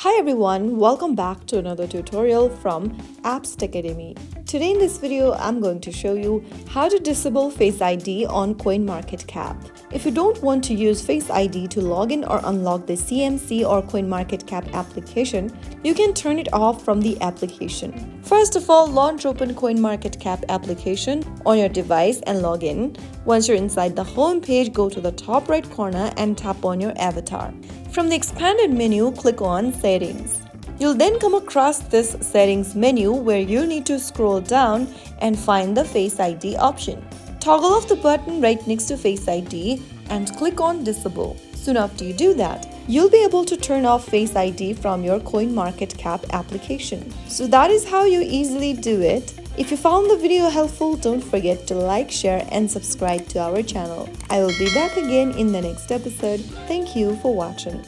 Hi everyone, welcome back to another tutorial from Apps Academy. Today in this video, I'm going to show you how to disable Face ID on CoinMarketCap. If you don't want to use Face ID to log in or unlock the CMC or CoinMarketCap application, you can turn it off from the application. First of all, launch open CoinMarketCap application on your device and log in. Once you're inside the home page, go to the top right corner and tap on your avatar. From the expanded menu, click on Settings. You'll then come across this Settings menu where you need to scroll down and find the Face ID option. Toggle off the button right next to Face ID and click on Disable. Soon after you do that, you'll be able to turn off Face ID from your CoinMarketCap application. So that is how you easily do it. If you found the video helpful, don't forget to like, share and subscribe to our channel. I will be back again in the next episode. Thank you for watching.